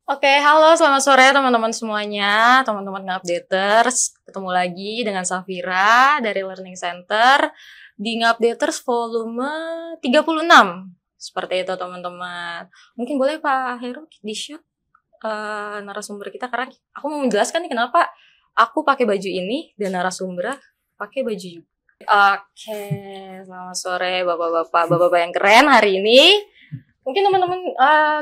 Oke, halo selamat sore teman-teman semuanya, teman-teman Ngupdaters. Ketemu lagi dengan Safira dari Learning Center di Ngupdaters volume 36. Seperti itu teman-teman. Mungkin boleh Pak Heru di-shoot narasumber kita, karena aku mau menjelaskan nih kenapa aku pakai baju ini dan narasumber pakai baju juga. Oke, selamat sore bapak-bapak yang keren hari ini. Mungkin teman-teman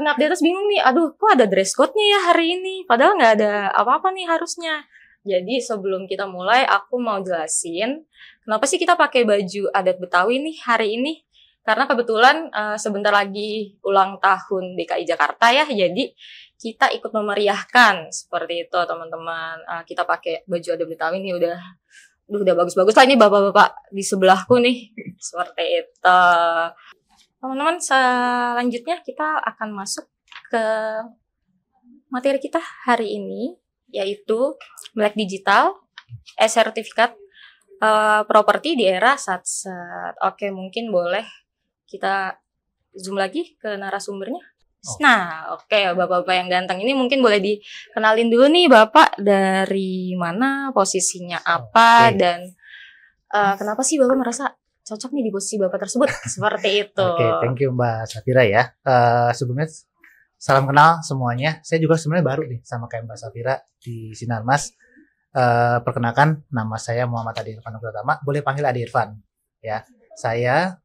Ngupdaters bingung nih, aduh kok ada dress code-nya ya hari ini, padahal nggak ada apa-apa nih harusnya. Jadi sebelum kita mulai, aku mau jelasin kenapa sih kita pakai baju adat Betawi nih hari ini. Karena kebetulan sebentar lagi ulang tahun DKI Jakarta ya, jadi kita ikut memeriahkan seperti itu teman-teman. Kita pakai baju adat Betawi nih udah bagus-bagus lah ini bapak-bapak di sebelahku nih, seperti itu. Teman-teman, selanjutnya kita akan masuk ke materi kita hari ini, yaitu Melek Digital, sertifikat properti di era Satset. Oke, mungkin boleh kita zoom lagi ke narasumbernya. Nah, oke, bapak-bapak yang ganteng ini mungkin boleh dikenalin dulu nih, Bapak dari mana, posisinya apa, dan kenapa sih Bapak merasa cocok nih di posisi Bapak tersebut, seperti itu. Oke, thank you Mbak Safira ya. Sebelumnya salam kenal semuanya. Saya juga sebenarnya baru nih sama kayak Mbak Safira di Sinarmas. Perkenalkan, nama saya Muhammad Adi Irfan Pratama. Boleh panggil Adi Irfan ya. Saya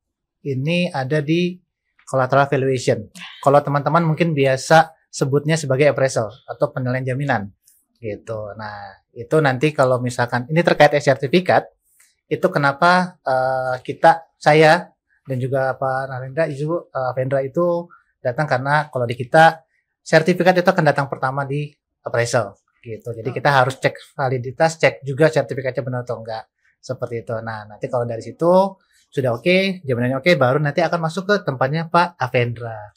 ini ada di collateral valuation. Kalau teman-teman mungkin biasa sebutnya sebagai appraisal atau penilaian jaminan gitu. Nah, itu nanti kalau misalkan ini terkait sertifikat, itu kenapa saya dan juga Pak Narendra Vendra itu datang, karena kalau di kita sertifikat itu akan datang pertama di appraisal gitu. Jadi kita harus cek validitas, cek juga sertifikatnya benar atau enggak, seperti itu. Nah, nanti kalau dari situ sudah oke, jaminannya oke, baru nanti akan masuk ke tempatnya Pak Avendra.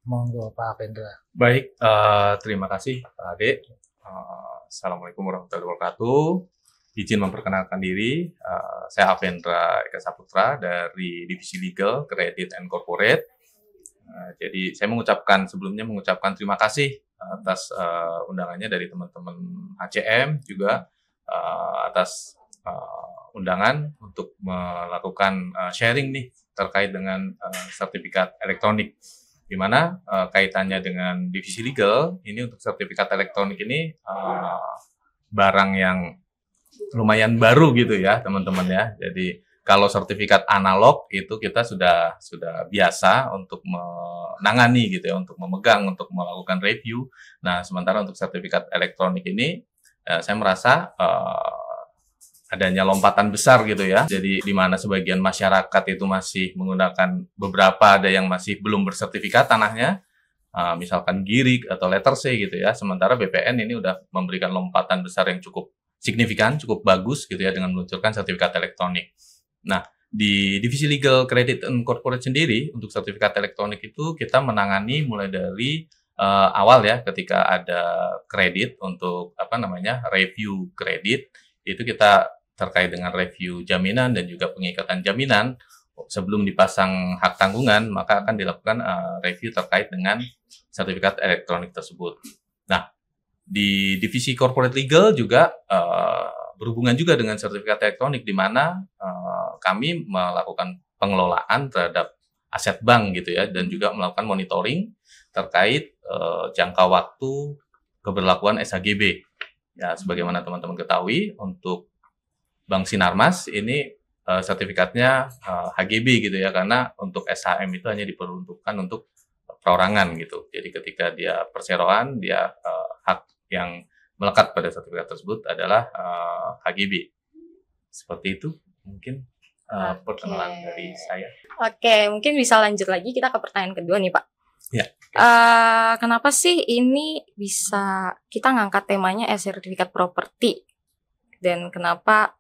Monggo Pak Avendra. Baik, terima kasih Pak Ade. Assalamualaikum warahmatullahi wabarakatuh. Izin memperkenalkan diri, saya Avendra Eka Saputra dari Divisi Legal, Credit and Corporate. Jadi saya sebelumnya mengucapkan terima kasih atas undangannya dari teman-teman HCM juga atas undangan untuk melakukan sharing nih terkait dengan sertifikat elektronik, di mana kaitannya dengan Divisi Legal. Ini untuk sertifikat elektronik ini barang yang lumayan baru gitu ya teman-teman ya. Jadi kalau sertifikat analog itu kita sudah biasa untuk menangani gitu ya, untuk memegang, untuk melakukan review. Nah, sementara untuk sertifikat elektronik ini saya merasa adanya lompatan besar gitu ya. Jadi di mana sebagian masyarakat itu masih menggunakan beberapa, ada yang masih belum bersertifikat tanahnya, misalkan GIRIK atau letter C gitu ya. Sementara BPN ini udah memberikan lompatan besar yang cukup signifikan, cukup bagus gitu ya dengan meluncurkan sertifikat elektronik. Nah, di Divisi Legal, Credit and Corporate sendiri untuk sertifikat elektronik itu kita menangani mulai dari awal ya, ketika ada kredit untuk review kredit, itu kita terkait dengan review jaminan dan juga pengikatan jaminan. Sebelum dipasang hak tanggungan, maka akan dilakukan review terkait dengan sertifikat elektronik tersebut. Nah, di Divisi Corporate Legal juga berhubungan juga dengan sertifikat elektronik, di mana kami melakukan pengelolaan terhadap aset bank gitu ya, dan juga melakukan monitoring terkait jangka waktu keberlakuan SHGB. Ya, sebagaimana teman-teman ketahui, untuk Bank Sinarmas ini sertifikatnya HGB gitu ya, karena untuk SHM itu hanya diperuntukkan untuk perorangan gitu. Jadi ketika dia perseroan, dia hak yang melekat pada sertifikat tersebut adalah HGB. Seperti itu mungkin perkenalan dari saya. Oke, mungkin bisa lanjut lagi kita ke pertanyaan kedua nih Pak. Ya. Kenapa sih ini bisa kita ngangkat temanya sertifikat properti, dan kenapa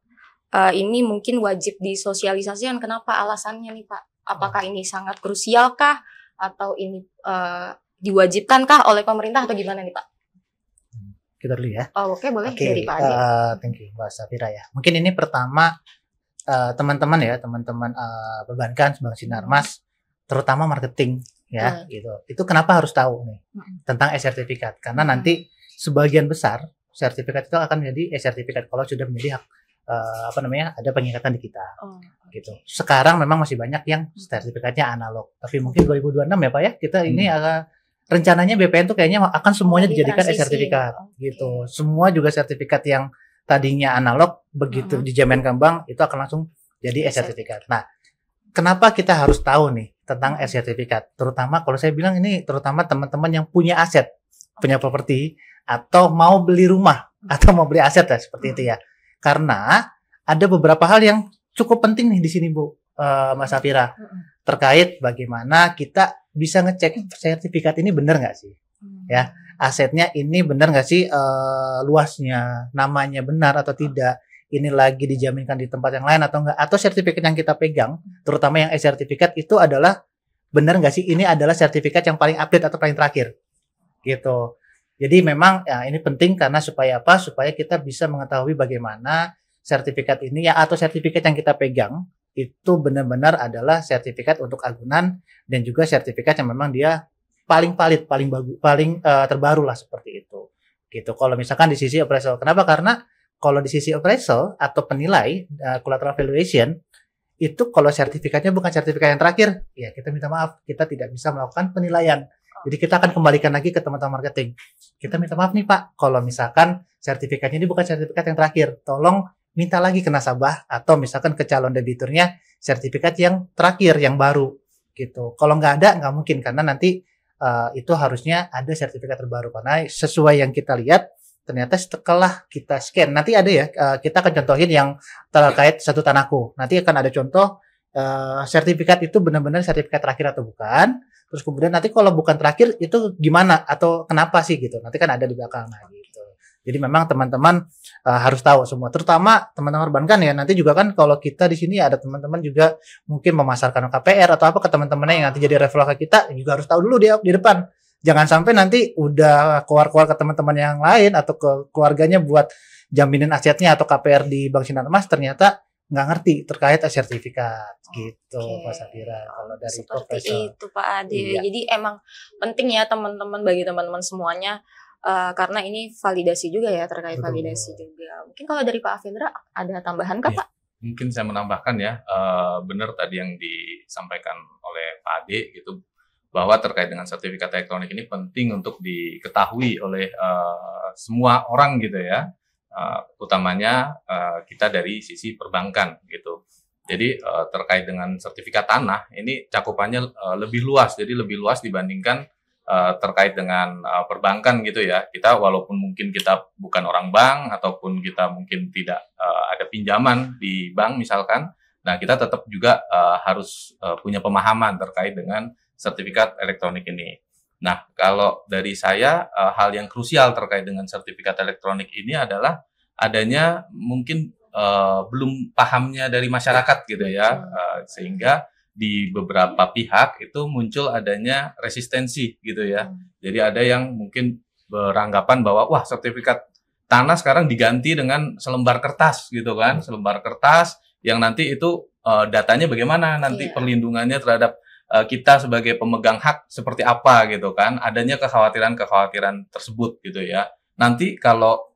ini mungkin wajib disosialisasikan? Kenapa alasannya nih Pak? Apakah ini sangat krusial kah? Atau ini diwajibkan kah oleh pemerintah atau gimana nih Pak? Kita dulu ya. Oh, oke, boleh dari Pak Ade. Thank you Mbak Safira ya. Mungkin ini pertama teman-teman perbankan Bank Sinarmas, terutama marketing ya, gitu. Itu kenapa harus tahu nih tentang e-sertifikat? Karena nanti sebagian besar sertifikat itu akan menjadi e-sertifikat kalau sudah menjadi hak ada pengikatan di kita. Gitu. Sekarang memang masih banyak yang sertifikatnya analog, tapi mungkin 2026 ya Pak ya, kita ini rencananya BPN tuh kayaknya akan semuanya dijadikan e-sertifikat gitu. Semua juga sertifikat yang tadinya analog begitu dijaminkan bank itu akan langsung jadi e-sertifikat. Nah, kenapa kita harus tahu nih tentang e-sertifikat? Terutama kalau saya bilang ini terutama teman-teman yang punya aset, punya properti atau mau beli rumah atau mau beli aset ya seperti itu ya. Karena ada beberapa hal yang cukup penting nih di sini Bu, Mas Safira, terkait bagaimana kita bisa ngecek sertifikat ini benar nggak sih, ya asetnya ini benar nggak sih, luasnya, namanya benar atau tidak, ini lagi dijaminkan di tempat yang lain atau enggak, atau sertifikat yang kita pegang, terutama yang e-sertifikat itu adalah benar nggak sih ini adalah sertifikat yang paling update atau paling terakhir, gitu. Jadi memang ya, ini penting karena supaya apa? Supaya kita bisa mengetahui bagaimana sertifikat ini ya atau sertifikat yang kita pegang itu benar-benar adalah sertifikat untuk agunan dan juga sertifikat yang memang dia paling valid, paling bagus, paling terbaru lah seperti itu. Gitu. Kalau misalkan di sisi appraisal, kenapa? Karena kalau di sisi appraisal atau penilai collateral valuation itu kalau sertifikatnya bukan sertifikat yang terakhir, ya kita minta maaf, kita tidak bisa melakukan penilaian. Jadi kita akan kembalikan lagi ke teman-teman marketing. Kita minta maaf nih Pak, kalau misalkan sertifikatnya ini bukan sertifikat yang terakhir, tolong minta lagi ke nasabah atau misalkan ke calon debiturnya sertifikat yang terakhir, yang baru gitu. Kalau nggak ada, nggak mungkin karena nanti itu harusnya ada sertifikat terbaru karena sesuai yang kita lihat ternyata setelah kita scan nanti ada ya kita akan contohin yang terkait satu tanahku. Nanti akan ada contoh sertifikat itu benar-benar sertifikat terakhir atau bukan. Terus kemudian nanti kalau bukan terakhir itu gimana atau kenapa sih gitu. Nanti kan ada di belakang gitu. Jadi memang teman-teman harus tahu semua. Terutama teman-teman perbankan ya. Nanti juga kan kalau kita di sini ada teman-teman juga mungkin memasarkan KPR atau apa ke teman-temannya yang nanti jadi referral ke kita juga harus tahu dulu di depan. Jangan sampai nanti udah keluar-keluar ke teman-teman yang lain atau ke keluarganya buat jaminin asetnya atau KPR di Bank Sinarmas ternyata nggak ngerti terkait sertifikat gitu Pak Safira kalau dari seperti profesor. itu Pak Ade. Iya. Jadi emang penting ya teman-teman bagi teman-teman semuanya karena ini validasi juga ya terkait Betul. validasi juga. Mungkin kalau dari Pak Afindra ada tambahan kah Pak? Mungkin saya menambahkan ya, benar tadi yang disampaikan oleh Pak Ade gitu bahwa terkait dengan sertifikat elektronik ini penting untuk diketahui oleh semua orang gitu ya. Utamanya kita dari sisi perbankan gitu. Jadi terkait dengan sertifikat tanah ini cakupannya lebih luas, jadi lebih luas dibandingkan terkait dengan perbankan gitu ya. Kita walaupun mungkin kita bukan orang bank ataupun kita mungkin tidak ada pinjaman di bank misalkan, nah kita tetap juga harus punya pemahaman terkait dengan sertifikat elektronik ini. Nah, kalau dari saya, hal yang krusial terkait dengan sertifikat elektronik ini adalah adanya mungkin belum pahamnya dari masyarakat gitu ya, sehingga di beberapa pihak itu muncul adanya resistensi gitu ya. Jadi ada yang mungkin beranggapan bahwa wah sertifikat tanah sekarang diganti dengan selembar kertas gitu kan, selembar kertas yang nanti itu datanya bagaimana nanti perlindungannya terhadap kita sebagai pemegang hak seperti apa gitu kan, adanya kekhawatiran-kekhawatiran tersebut gitu ya. Nanti kalau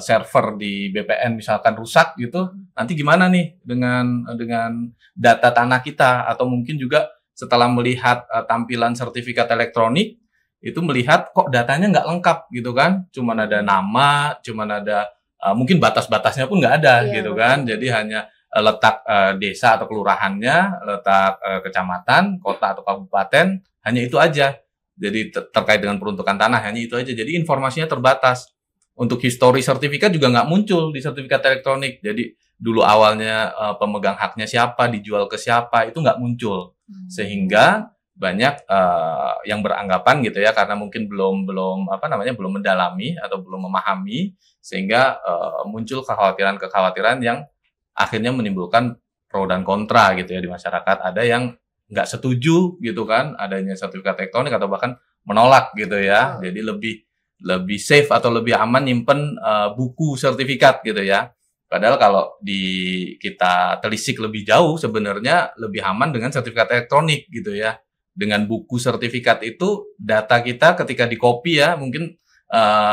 server di BPN misalkan rusak gitu, nanti gimana nih dengan data tanah kita, atau mungkin juga setelah melihat tampilan sertifikat elektronik itu melihat kok datanya nggak lengkap gitu kan, cuman ada nama, cuman ada mungkin batas-batasnya pun nggak ada gitu kan, jadi hanya letak desa atau kelurahannya, letak kecamatan, kota atau kabupaten, hanya itu aja. Jadi terkait dengan peruntukan tanah hanya itu aja. Jadi informasinya terbatas. Untuk histori sertifikat juga nggak muncul di sertifikat elektronik. Jadi dulu awalnya pemegang haknya siapa, dijual ke siapa, itu nggak muncul. Sehingga banyak yang beranggapan gitu ya, karena mungkin belum mendalami atau belum memahami, sehingga muncul kekhawatiran-kekhawatiran yang akhirnya menimbulkan pro dan kontra gitu ya di masyarakat. Ada yang nggak setuju gitu kan adanya sertifikat elektronik atau bahkan menolak gitu ya. Jadi lebih safe atau lebih aman nyimpen buku sertifikat gitu ya. Padahal kalau kita telisik lebih jauh sebenarnya lebih aman dengan sertifikat elektronik gitu ya. dengan buku sertifikat itu data kita ketika di copy ya, mungkin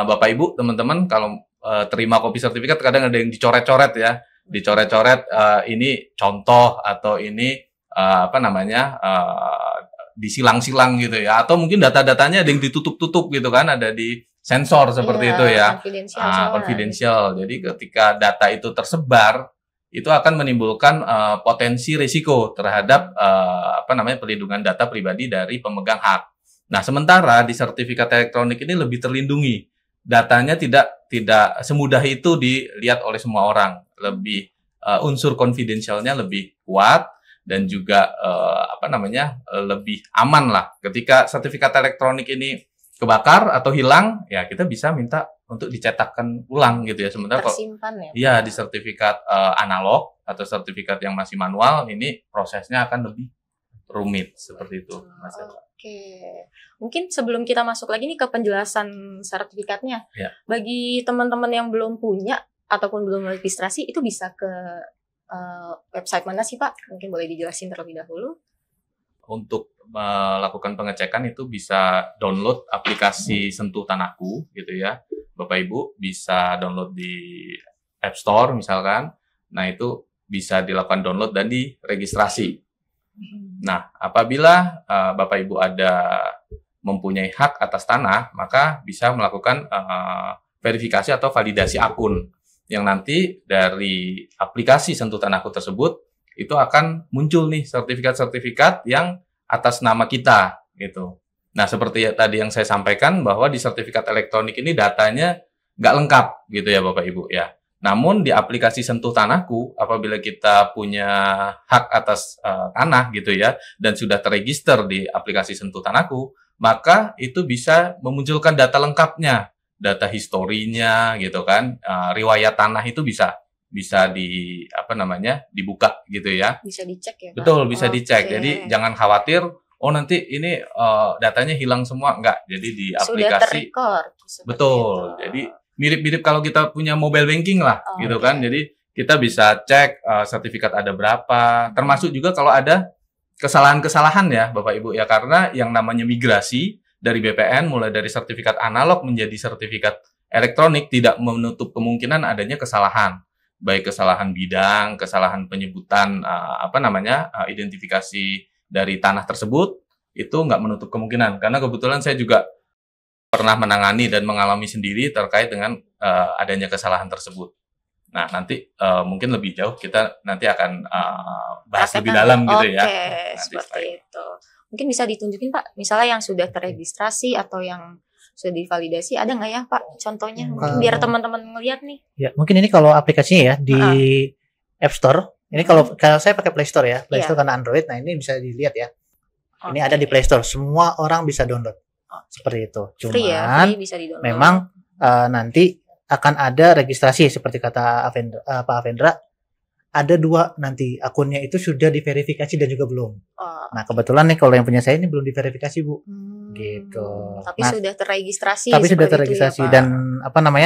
Bapak Ibu teman-teman kalau terima kopi sertifikat kadang ada yang dicoret-coret ya, dicoret-coret ini contoh atau ini disilang-silang gitu ya, atau mungkin data-datanya ada yang ditutup-tutup gitu kan, ada di sensor seperti itu ya, confidential. Jadi ketika data itu tersebar itu akan menimbulkan potensi risiko terhadap perlindungan data pribadi dari pemegang hak. Nah, sementara di sertifikat elektronik ini lebih terlindungi. Datanya tidak semudah itu dilihat oleh semua orang. Lebih unsur konfidensialnya lebih kuat dan juga lebih aman lah. Ketika sertifikat elektronik ini kebakar atau hilang, ya kita bisa minta untuk dicetakkan ulang gitu ya. Sementara tersimpan ya. Iya, di sertifikat analog atau sertifikat yang masih manual ini prosesnya akan lebih rumit seperti itu, Mas Eva. Oke, mungkin sebelum kita masuk lagi nih ke penjelasan sertifikatnya, ya. Bagi teman-teman yang belum punya ataupun belum registrasi, itu bisa ke website mana sih Pak? Mungkin boleh dijelasin terlebih dahulu. Untuk melakukan pengecekan itu bisa download aplikasi Sentuh Tanahku gitu ya. Bapak Ibu bisa download di App Store misalkan. Nah, itu bisa dilakukan download dan diregistrasi. Nah, apabila Bapak Ibu mempunyai hak atas tanah, maka bisa melakukan verifikasi atau validasi akun. Yang nanti dari aplikasi Sentuh Tanahku tersebut, itu akan muncul nih sertifikat-sertifikat yang atas nama kita gitu. Nah, seperti tadi yang saya sampaikan bahwa di sertifikat elektronik ini datanya nggak lengkap gitu ya Bapak Ibu ya. Namun di aplikasi Sentuh Tanahku, apabila kita punya hak atas tanah gitu ya, dan sudah terregister di aplikasi Sentuh Tanahku, maka itu bisa memunculkan data lengkapnya, data historinya gitu kan, riwayat tanah itu bisa dibuka gitu ya. Bisa dicek ya Pak? Betul, bisa dicek. Jadi jangan khawatir, oh nanti ini datanya hilang semua, enggak. Jadi di aplikasi sudah terrecord. Betul. Itu. Jadi mirip-mirip kalau kita punya mobile banking lah, gitu kan. Jadi kita bisa cek sertifikat ada berapa, termasuk juga kalau ada kesalahan-kesalahan ya Bapak Ibu ya, karena yang namanya migrasi dari BPN mulai dari sertifikat analog menjadi sertifikat elektronik tidak menutup kemungkinan adanya kesalahan. Baik kesalahan bidang, kesalahan penyebutan identifikasi dari tanah tersebut, itu nggak menutup kemungkinan. Karena kebetulan saya juga pernah menangani dan mengalami sendiri terkait dengan adanya kesalahan tersebut. Nah, nanti mungkin lebih jauh kita nanti akan bahas lebih dalam gitu ya. Oke, seperti itu. Mungkin bisa ditunjukin Pak, misalnya yang sudah terregistrasi atau yang sudah divalidasi, ada nggak ya Pak contohnya? Mungkin biar teman-teman ngeliat nih. Ya, mungkin ini kalau aplikasinya ya di App Store. Ini kalau saya pakai Play Store ya, Play Store karena Android. Nah, ini bisa dilihat ya. Ini ada di Play Store. Semua orang bisa download. Seperti itu. Cuman free ya, free bisa di-download. Memang nanti akan ada registrasi seperti kata Pak Avendra. Ada 2 nanti akunnya itu sudah diverifikasi dan juga belum. Nah, kebetulan nih kalau yang punya saya ini belum diverifikasi, Bu. Gitu. Tapi sudah terregistrasi. Tapi sudah terregistrasi ya, dan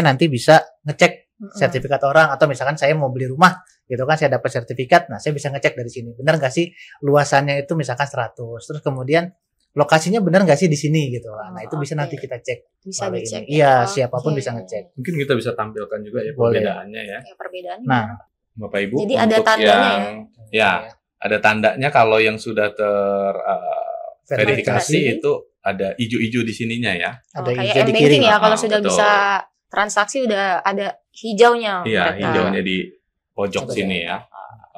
nanti bisa ngecek sertifikat orang, atau misalkan saya mau beli rumah gitu kan, saya dapat sertifikat. Nah, saya bisa ngecek dari sini. Benar nggak sih luasannya itu misalkan 100. Terus kemudian lokasinya benar nggak sih di sini gitu. Nah, itu bisa nanti kita cek. Bisa dicek. Iya, siapapun bisa ngecek. Mungkin kita bisa tampilkan juga ya perbedaannya ya. Perbedaannya. Nah, Bapak Ibu, jadi ada tandanya ada tandanya kalau yang sudah terverifikasi itu ada hijau-hijau di sininya ya. Ada hijau di kiri ya, kalau sudah bisa transaksi udah ada hijaunya. Iya, hijaunya di pojok sini ya.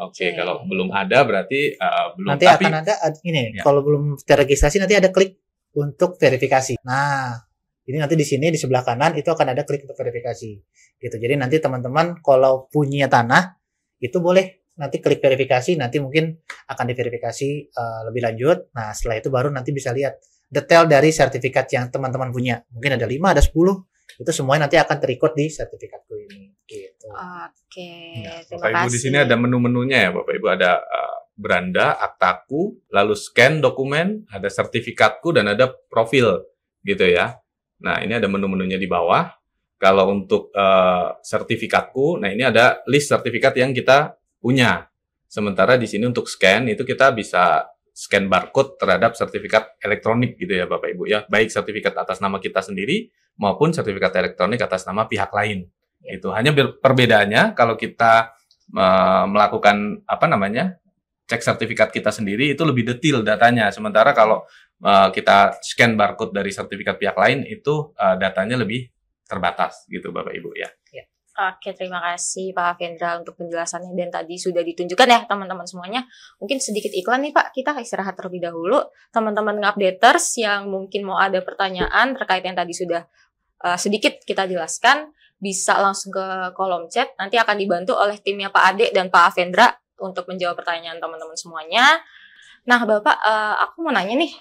Oke, kalau belum ada berarti belum. Nanti akan ada ini. Kalau belum terregistrasi nanti ada klik untuk verifikasi. Nah, ini nanti di sini di sebelah kanan itu akan ada klik untuk verifikasi. Gitu. Jadi nanti teman-teman kalau punya tanah itu boleh nanti klik verifikasi, nanti mungkin akan diverifikasi lebih lanjut. Nah, setelah itu baru nanti bisa lihat detail dari sertifikat yang teman-teman punya. Mungkin ada 5, ada 10. Itu semuanya nanti akan terikut di sertifikatku ini. Gitu. Oke. Bapak Ibu di sini ada menu-menunya ya, Bapak Ibu ada beranda, aktaku, lalu scan dokumen, ada sertifikatku dan ada profil gitu ya. Nah, ini ada menu-menunya di bawah. Kalau untuk sertifikatku, nah ini ada list sertifikat yang kita punya. Sementara di sini untuk scan itu kita bisa scan barcode terhadap sertifikat elektronik gitu ya Bapak Ibu ya, baik sertifikat atas nama kita sendiri maupun sertifikat elektronik atas nama pihak lain. Itu hanya perbedaannya kalau kita melakukan cek sertifikat kita sendiri itu lebih detail datanya, sementara kalau kita scan barcode dari sertifikat pihak lain itu datanya lebih terbatas gitu Bapak Ibu ya. Oke, terima kasih Pak Avendra untuk penjelasannya dan tadi sudah ditunjukkan ya teman-teman semuanya. Mungkin sedikit iklan nih Pak, kita istirahat terlebih dahulu. Teman-teman ngupdaters yang mungkin mau ada pertanyaan terkait yang tadi sudah sedikit kita jelaskan, bisa langsung ke kolom chat. Nanti akan dibantu oleh timnya Pak Ade dan Pak Avendra untuk menjawab pertanyaan teman-teman semuanya. Nah Bapak, aku mau nanya nih,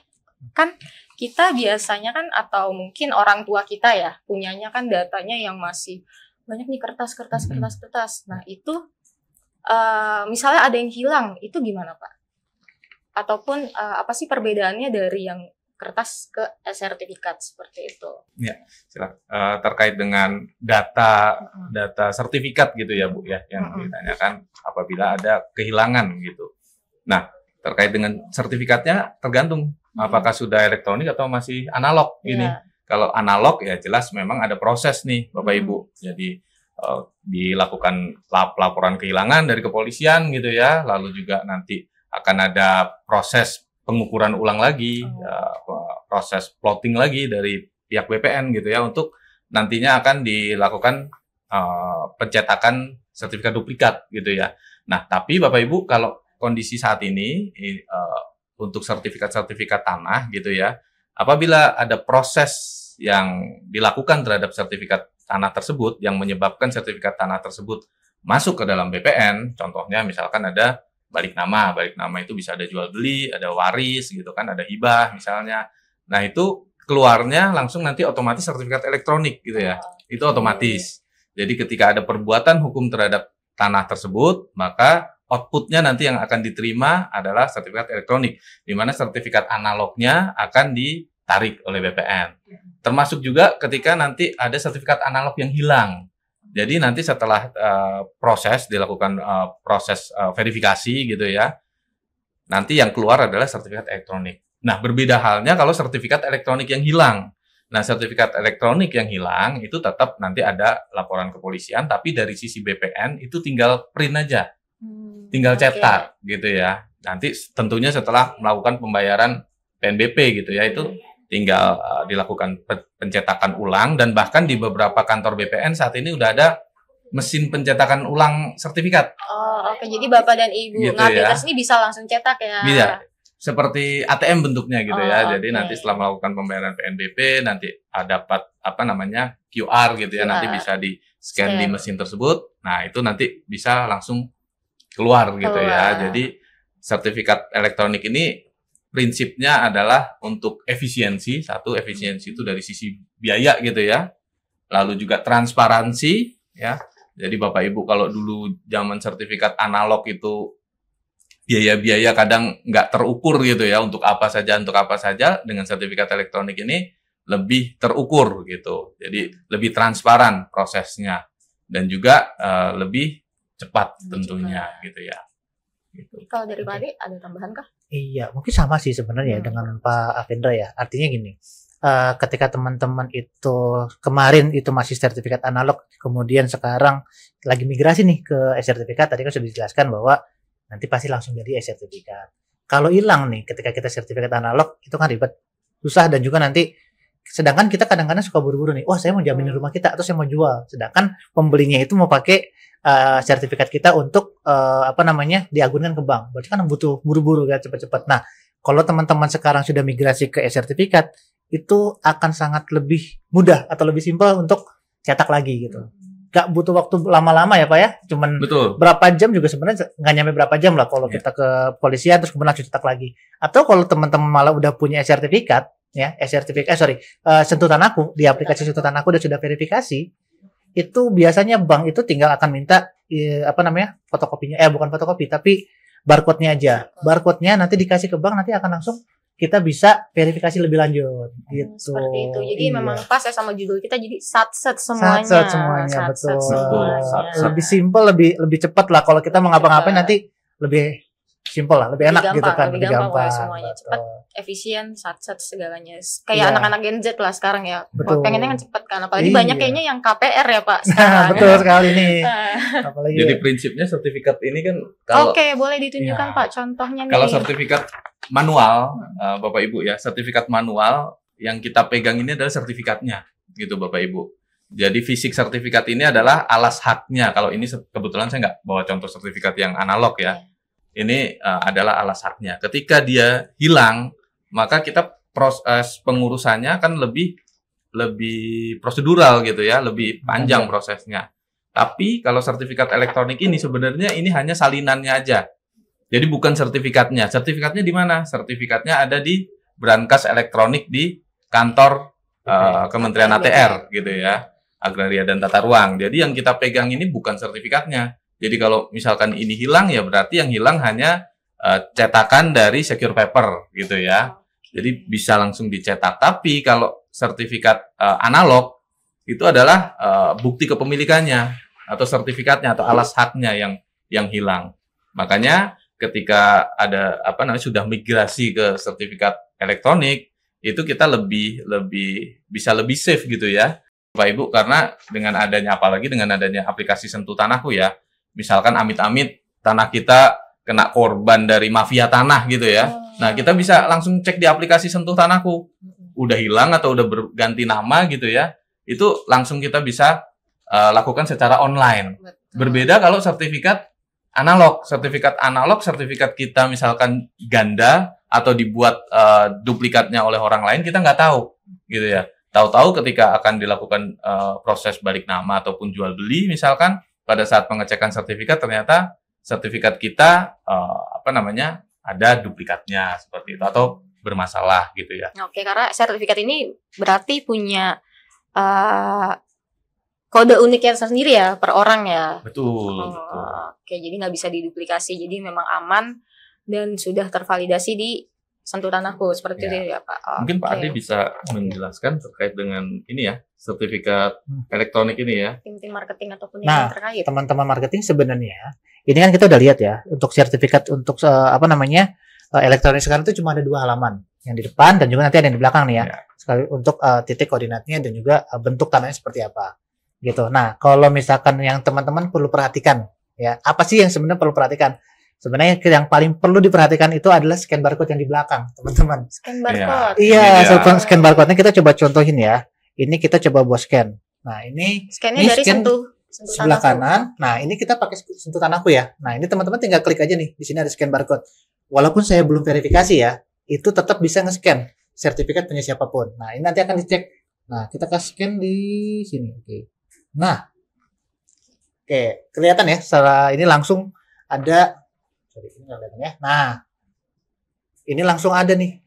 kan kita biasanya kan atau mungkin orang tua kita ya punyanya kan datanya yang masih banyak nih kertas. Nah itu misalnya ada yang hilang, itu gimana Pak? Ataupun apa sih perbedaannya dari yang kertas ke sertifikat seperti itu? Ya, silakan. Terkait dengan data sertifikat gitu ya Bu ya, yang ditanyakan apabila ada kehilangan gitu. Nah, terkait dengan sertifikatnya tergantung apakah sudah elektronik atau masih analog gini. Kalau analog ya jelas memang ada proses nih Bapak Ibu. Jadi dilakukan laporan kehilangan dari kepolisian gitu ya. Lalu juga nanti akan ada proses pengukuran ulang lagi, proses plotting lagi dari pihak BPN gitu ya, untuk nantinya akan dilakukan pencetakan sertifikat duplikat gitu ya. Nah, tapi Bapak Ibu kalau kondisi saat ini untuk sertifikat tanah gitu ya, apabila ada proses yang dilakukan terhadap sertifikat tanah tersebut yang menyebabkan sertifikat tanah tersebut masuk ke dalam BPN, contohnya misalkan ada balik nama itu bisa ada jual beli, ada waris gitu kan, ada hibah misalnya. Nah, itu keluarnya langsung nanti otomatis sertifikat elektronik gitu ya. Itu otomatis. Jadi ketika ada perbuatan hukum terhadap tanah tersebut, maka outputnya nanti yang akan diterima adalah sertifikat elektronik, di mana sertifikat analognya akan ditarik oleh BPN. Termasuk juga ketika nanti ada sertifikat analog yang hilang. Jadi nanti setelah dilakukan proses verifikasi gitu ya, nanti yang keluar adalah sertifikat elektronik. Nah, berbeda halnya kalau sertifikat elektronik yang hilang. Nah, sertifikat elektronik yang hilang itu tetap nanti ada laporan kepolisian, tapi dari sisi BPN itu tinggal print aja. Tinggal cetak gitu ya. Nanti tentunya setelah melakukan pembayaran PNBP gitu ya, itu tinggal dilakukan pencetakan ulang, dan bahkan di beberapa kantor BPN saat ini udah ada mesin pencetakan ulang sertifikat. Oh, oke. Jadi Bapak dan Ibu gitu ngupdaters ini bisa langsung cetak ya? Bisa. Seperti ATM bentuknya gitu ya. Jadi nanti setelah melakukan pembayaran PNBP nanti dapat QR gitu ya, nanti bisa di-scan di mesin tersebut. Nah, itu nanti bisa langsung keluar gitu ya. Jadi sertifikat elektronik ini prinsipnya adalah untuk efisiensi. Satu, efisiensi itu dari sisi biaya gitu ya. Lalu juga transparansi ya. Jadi Bapak Ibu kalau dulu zaman sertifikat analog itu biaya-biaya kadang nggak terukur gitu ya, untuk apa saja, dengan sertifikat elektronik ini lebih terukur gitu. Jadi lebih transparan prosesnya dan juga lebih cepat tentunya gitu ya. Gitu. Kalau dari Pak Ade ada tambahan kah? Iya, mungkin sama sih sebenarnya dengan Pak Avendra ya. Artinya gini, ketika teman-teman itu kemarin itu masih sertifikat analog, kemudian sekarang lagi migrasi nih ke e-sertifikat, tadi kan sudah dijelaskan bahwa nanti pasti langsung jadi e-sertifikat. Kalau hilang nih ketika kita sertifikat analog, itu kan ribet, susah, dan juga nanti sedangkan kita kadang-kadang suka buru-buru nih, wah saya mau jaminin rumah kita atau saya mau jual, sedangkan pembelinya itu mau pakai sertifikat kita untuk diagunkan ke bank. Berarti kan butuh buru-buru kan, cepat-cepat. Nah, kalau teman-teman sekarang sudah migrasi ke e-sertifikat, itu akan sangat lebih mudah atau lebih simpel untuk cetak lagi gitu. Gak butuh waktu lama-lama ya Pak ya, cuman berapa jam juga sebenarnya nggak nyampe berapa jam lah kalau kita ke polisian terus kemudian langsung cetak lagi. Atau kalau teman-teman malah udah punya e-sertifikat ya, Sentuh Tanahku, di aplikasi Sentuh Tanahku udah sudah verifikasi, itu biasanya bank itu tinggal akan minta fotokopinya, bukan fotokopi tapi barcode-nya aja. Barcode-nya nanti dikasih ke bank, nanti akan langsung kita bisa verifikasi lebih lanjut gitu. Seperti itu. Jadi memang pas ya sama judul kita, jadi satset semuanya. Satset semuanya, betul. Lebih simpel, lebih cepat lah kalau kita mau ngapa-ngapain nanti lebih simple lah, lebih enak Lebih gitu gampang, kan, lebih gampang pokoknya semuanya. betul. Cepat, efisien, sat segalanya. Iya. Kayak anak-anak Gen Z lah sekarang ya. Betul. Pengennya kan cepet kan. Apalagi Iya. banyak kayaknya yang KPR ya Pak sekarang. Betul sekali nih. Ah. Apalagi Jadi prinsipnya sertifikat ini kan kalau Oke, boleh ditunjukkan Iya. Pak contohnya nih. kalau sertifikat manual, Bapak Ibu ya, sertifikat manual yang kita pegang ini adalah sertifikatnya, gitu Bapak Ibu. Jadi fisik sertifikat ini adalah alas haknya. Kalau ini kebetulan saya nggak bawa contoh sertifikat yang analog ya. Ini adalah alas haknya. Ketika dia hilang, maka kita proses pengurusannya kan lebih prosedural gitu ya, lebih panjang prosesnya. Tapi kalau sertifikat elektronik ini sebenarnya ini hanya salinannya aja. Jadi bukan sertifikatnya. Sertifikatnya di mana? Sertifikatnya ada di brankas elektronik di kantor Kementerian ATR gitu ya, Agraria dan Tata Ruang. Jadi yang kita pegang ini bukan sertifikatnya. Jadi kalau misalkan ini hilang ya berarti yang hilang hanya cetakan dari secure paper gitu ya. Jadi bisa langsung dicetak. Tapi kalau sertifikat analog itu adalah bukti kepemilikannya atau sertifikatnya atau alas haknya yang hilang. Makanya ketika ada sudah migrasi ke sertifikat elektronik itu kita bisa lebih safe gitu ya, Bapak Ibu, karena dengan adanya aplikasi Sentuh Tanahku ya. Misalkan amit-amit tanah kita kena korban dari mafia tanah gitu ya. Nah, kita bisa langsung cek di aplikasi Sentuh Tanahku. Udah hilang atau udah berganti nama gitu ya. Itu langsung kita bisa lakukan secara online. Berbeda kalau sertifikat analog. Sertifikat kita misalkan ganda atau dibuat duplikatnya oleh orang lain, kita nggak tahu gitu ya. Tahu-tahu ketika akan dilakukan proses balik nama ataupun jual beli misalkan, pada saat pengecekan sertifikat ternyata sertifikat kita ada duplikatnya seperti itu atau bermasalah gitu ya. Oke, karena sertifikat ini berarti punya kode uniknya sendiri ya per orang ya. Betul. Oke, jadi nggak bisa diduplikasi. Jadi memang aman dan sudah tervalidasi di Sentuh Tanahku seperti itu ya Pak. Mungkin Pak Ade bisa menjelaskan terkait dengan ini ya, sertifikat elektronik ini ya. Tim-tim marketing ataupun yang terkait. Teman-teman marketing sebenarnya ini kan kita udah lihat ya, untuk sertifikat untuk elektronik sekarang itu cuma ada 2 halaman, yang di depan dan juga nanti ada yang di belakang nih ya. Sekali untuk titik koordinatnya dan juga bentuk tanahnya seperti apa gitu. Nah, kalau misalkan yang teman-teman perlu perhatikan ya, apa sih yang sebenarnya perlu perhatikan? Sebenarnya yang paling perlu diperhatikan itu adalah scan barcode yang di belakang, teman-teman. Scan barcode. Iya, scan barcode-nya kita coba contohin ya. Ini kita coba buat scan. Nah, ini scan-nya dari scan Sentuh sebelah Tanahku. kanan. Nah, ini kita pakai Sentuh Tanahku ya. Nah, ini teman-teman tinggal klik aja nih. Di sini ada scan barcode. Walaupun saya belum verifikasi ya, itu tetap bisa nge-scan sertifikat punya siapapun. Nah, ini nanti akan dicek. Nah, kita kasih scan di sini. Oke. Nah, oke, kelihatan ya. Setelah ini langsung ada. Ini kelihatan ya. Nah, ini langsung ada nih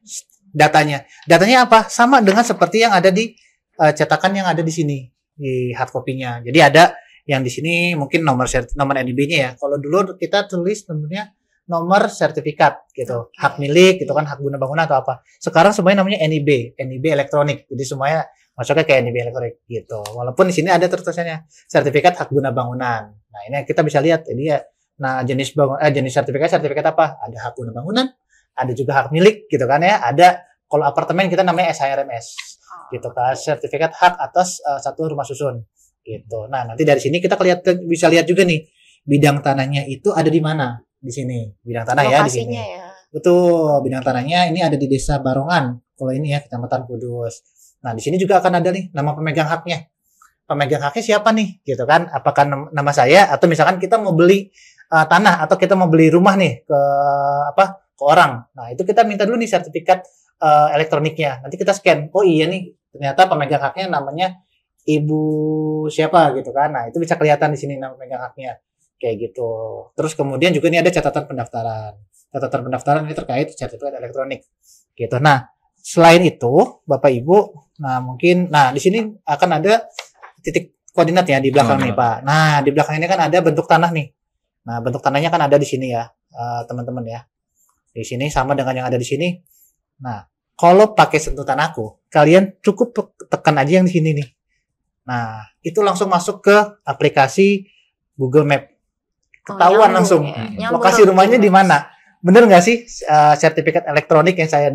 datanya. Datanya apa? Sama dengan seperti yang ada di cetakan yang ada di sini di hard copy-nya. Jadi ada yang di sini mungkin nomor NIB-nya ya. Kalau dulu kita tulis namanya nomor sertifikat gitu, hak milik gitu kan, hak guna bangunan atau apa. Sekarang semuanya namanya NIB elektronik. Jadi semuanya masuknya kayak NIB elektronik gitu. Walaupun di sini ada tulisannya sertifikat hak guna bangunan. Nah, ini kita bisa lihat ini ya. Nah, jenis sertifikat apa? Ada hak guna bangunan, ada juga hak milik gitu kan ya. Ada kalau apartemen kita namanya SHRMS gitu kan, sertifikat hak atas satu rumah susun gitu. Nah, nanti dari sini kita bisa lihat juga nih bidang tanahnya itu ada di mana di sini. Bidang tanah ya di sini. Ya. Betul, bidang tanahnya ini ada di Desa Barongan. Kalau ini ya Kecamatan Kudus. Nah, di sini juga akan ada nih nama pemegang haknya. Pemegang haknya siapa nih? Gitu kan? Apakah nama saya atau misalkan kita mau beli tanah atau kita mau beli rumah nih ke orang. Nah, itu kita minta dulu nih sertifikat elektroniknya. Nanti kita scan. Oh iya nih, ternyata pemegang haknya namanya Ibu siapa gitu kan. Nah, itu bisa kelihatan di sini nama pemegang haknya. Kayak gitu. Terus kemudian juga ini ada catatan pendaftaran. Catatan pendaftaran ini terkait sertifikat elektronik. Gitu. Nah, selain itu, Bapak Ibu, di sini akan ada titik koordinat ya di belakang nih, Pak. Nah, di belakang ini kan ada bentuk tanah nih. Nah, bentuk tanahnya kan ada di sini ya, teman-teman ya. Di sini sama dengan yang ada di sini. Nah, kalau pakai Sentuh Tanahku, kalian cukup tekan aja yang di sini nih. Nah, itu langsung masuk ke aplikasi Google Map. Ketahuan langsung lokasi rumahnya di mana. bener nggak sih sertifikat elektronik yang saya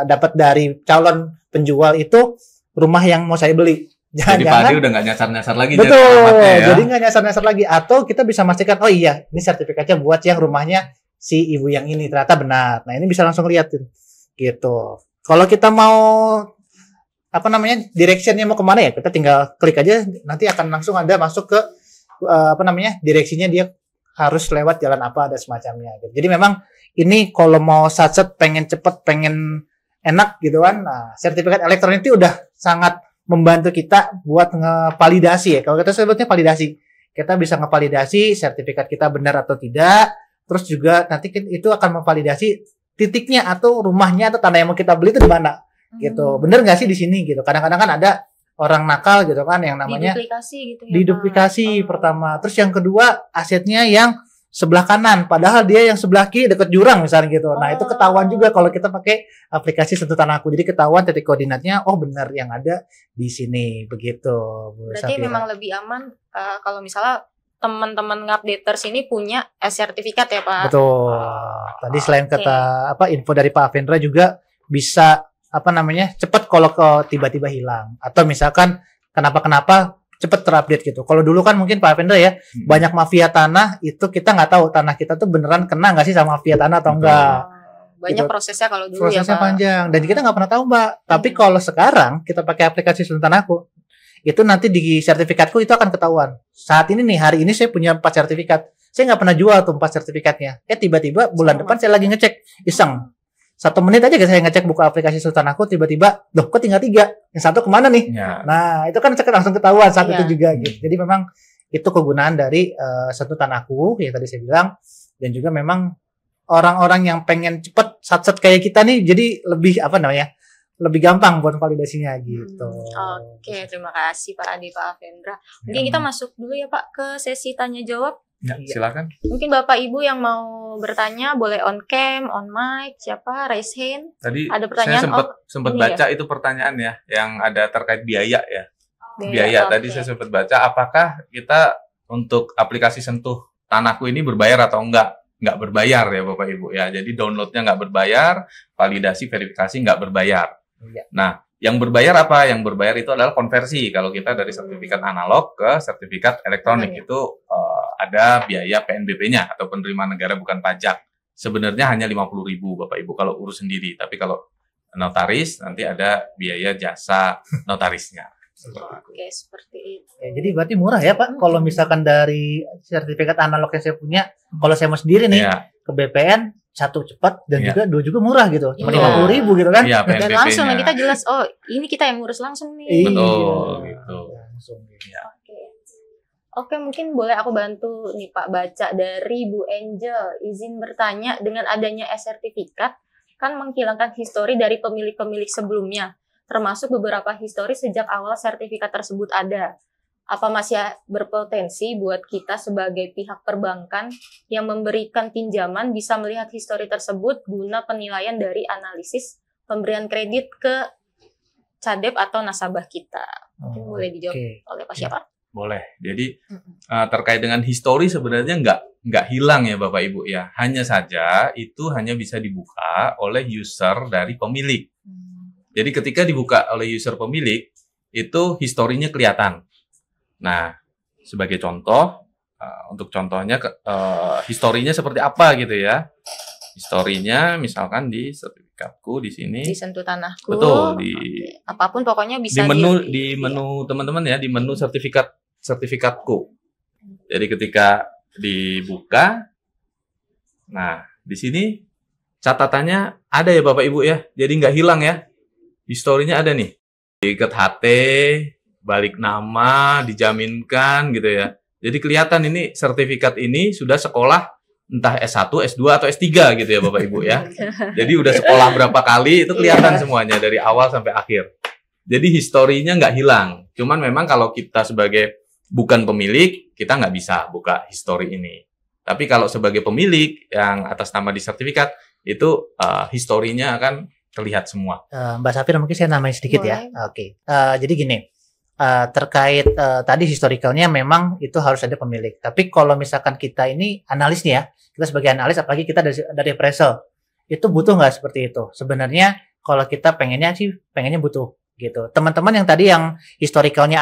dapat dari calon penjual itu rumah yang mau saya beli. Jadi Pak Ade udah nggak nyasar-nyasar lagi. Betul, ya? Jadi nggak nyasar-nyasar lagi. Atau kita bisa memastikan, oh iya, ini sertifikatnya buat yang rumahnya si ibu yang ini, ternyata benar. Nah, ini bisa langsung lihat gitu. Kalau kita mau directionnya mau kemana ya, kita tinggal klik aja, nanti akan langsung ada masuk ke direksinya, dia harus lewat jalan apa, ada semacamnya. Jadi memang ini kalau mau satset, pengen cepet, pengen enak gitu kan, nah sertifikat elektronik itu udah sangat membantu kita buat ngevalidasi ya. Kalau kita sebutnya validasi, kita bisa ngevalidasi sertifikat kita benar atau tidak. Terus juga nanti itu akan memvalidasi titiknya atau rumahnya atau tanah yang mau kita beli itu di mana gitu. Bener nggak sih di sini gitu. Kadang-kadang kan ada orang nakal gitu kan yang namanya diduplikasi gitu ya. Diduplikasi pertama. Terus yang kedua asetnya yang sebelah kanan, padahal dia yang sebelah kiri dekat jurang misalnya gitu. Nah, itu ketahuan juga kalau kita pakai aplikasi Sentuh Tanahku. Jadi ketahuan titik koordinatnya, oh benar yang ada di sini begitu. Berarti memang lebih aman kalau misalnya teman-teman ngupdaters ini punya sertifikat ya, Pak. Betul. Tadi selain kata info dari Pak Avendra juga bisa cepat kalau tiba-tiba hilang atau misalkan kenapa cepat terupdate gitu. Kalau dulu kan mungkin Pak Avendra ya, banyak mafia tanah itu kita nggak tahu tanah kita tuh beneran kena nggak sih sama mafia tanah atau enggak. Banyak gitu. Prosesnya kalau dulu prosesnya ya Pak. panjang dan kita nggak pernah tahu Mbak. Tapi kalau sekarang kita pakai aplikasi Sentuh Tanahku, itu nanti di sertifikatku itu akan ketahuan. Saat ini nih, hari ini saya punya 4 sertifikat. Saya nggak pernah jual tuh 4 sertifikatnya. Tiba-tiba bulan depan saya lagi ngecek iseng. 1 menit aja saya ngecek buka aplikasi Sentuh Tanahku, tiba-tiba, loh kok tinggal 3? Yang satu kemana nih? Ya. Nah, itu kan langsung ketahuan saat itu juga gitu. Jadi memang itu kegunaan dari Sentuh Tanahku yang tadi saya bilang. Dan juga memang orang-orang yang pengen cepet satset kayak kita nih, jadi lebih lebih gampang buat validasinya gitu. Oke, terima kasih Pak Ade, Pak Avendra. Mungkin kita masuk dulu ya Pak ke sesi tanya jawab. Ya, silakan. Mungkin Bapak Ibu yang mau bertanya boleh on cam, on mic, siapa raise hand. Tadi ada pertanyaan. Saya sempat baca itu pertanyaan ya, yang ada terkait biaya ya. Biaya. Tadi saya sempat baca, apakah kita untuk aplikasi Sentuh Tanahku ini berbayar atau enggak? Enggak berbayar ya Bapak Ibu ya. Jadi downloadnya enggak berbayar, validasi verifikasi enggak berbayar. Nah, yang berbayar apa? Yang berbayar itu adalah konversi. Kalau kita dari sertifikat analog ke sertifikat elektronik itu ada biaya PNBP-nya atau penerimaan negara bukan pajak. Sebenarnya hanya 50.000 Bapak Ibu kalau urus sendiri. Tapi kalau notaris nanti ada biaya jasa notarisnya. Oke, seperti itu. Ya, jadi berarti murah ya Pak. Kalau misalkan dari sertifikat analog yang saya punya, kalau saya mau sendiri nih ke BPN, 1 cepat dan juga 2 juga murah gitu. Cuma 50.000 gitu kan. Iya, dan langsung kita jelas, oh ini kita yang ngurus langsung nih. Betul gitu. Langsung ya. Oke, mungkin boleh aku bantu nih Pak baca dari Bu Angel. Izin bertanya, dengan adanya e-sertifikat kan menghilangkan histori dari pemilik-pemilik sebelumnya, termasuk beberapa histori sejak awal sertifikat tersebut ada. Apa masih berpotensi buat kita sebagai pihak perbankan yang memberikan pinjaman bisa melihat histori tersebut guna penilaian dari analisis pemberian kredit ke cadep atau nasabah kita? Mungkin boleh dijawab oleh Pak siapa? Boleh. Jadi terkait dengan histori sebenarnya nggak hilang ya Bapak Ibu ya. Hanya saja itu hanya bisa dibuka oleh user dari pemilik. Jadi ketika dibuka oleh user pemilik, itu historinya kelihatan. Nah, sebagai contoh, untuk contohnya historinya seperti apa gitu ya. Historinya misalkan di sertifikatku di sini. Di Sentuh Tanahku. Betul, apapun pokoknya bisa di menu teman-teman ya, di menu sertifikatku. Jadi ketika dibuka, nah di sini catatannya ada ya Bapak Ibu ya. Jadi nggak hilang ya. Historinya ada nih. Ikat HT, balik nama, dijaminkan gitu ya. Jadi kelihatan ini sertifikat ini sudah sekolah entah S1, S2 atau S3 gitu ya Bapak Ibu ya. Jadi udah sekolah berapa kali itu kelihatan semuanya dari awal sampai akhir. Jadi historinya nggak hilang. Cuman memang kalau kita sebagai bukan pemilik, kita nggak bisa buka histori ini. Tapi kalau sebagai pemilik yang atas nama di sertifikat, itu historinya akan terlihat semua. Mbak Safira mungkin saya namain sedikit. Boleh. Ya. Oke. Jadi gini, terkait tadi historicalnya memang itu harus ada pemilik. Tapi kalau misalkan kita ini analis nih ya, kita sebagai analis, apalagi kita dari appraisal, itu butuh nggak seperti itu? Sebenarnya kalau kita pengennya butuh gitu. Teman-teman yang tadi yang historicalnya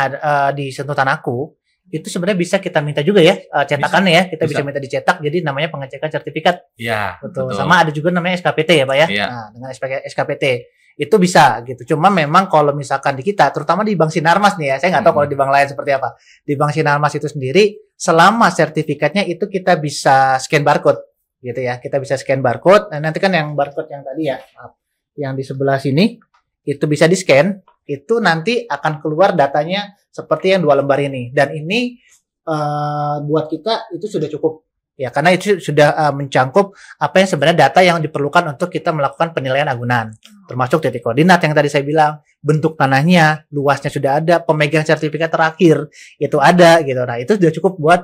disentuh tanahku, itu sebenarnya bisa kita minta juga ya cetakannya ya, kita bisa minta dicetak, jadi namanya pengecekan sertifikat. Iya. Betul. Sama ada juga namanya SKPT ya Pak ya. Iya. Nah dengan SKPT itu bisa gitu. Cuma memang kalau misalkan di kita, terutama di Bank Sinarmas nih ya, saya nggak tahu kalau di bank lain seperti apa. Di Bank Sinarmas itu sendiri, selama sertifikatnya itu kita bisa scan barcode gitu ya. Kita bisa scan barcode. Nah, nanti kan yang barcode yang tadi ya, yang di sebelah sini itu bisa di scan, itu nanti akan keluar datanya seperti yang 2 lembar ini. Dan ini buat kita itu sudah cukup. Ya, karena itu sudah mencangkup apa yang sebenarnya data yang diperlukan untuk kita melakukan penilaian agunan. Termasuk titik koordinat yang tadi saya bilang, bentuk tanahnya, luasnya sudah ada, pemegang sertifikat terakhir itu ada gitu. Nah, itu sudah cukup buat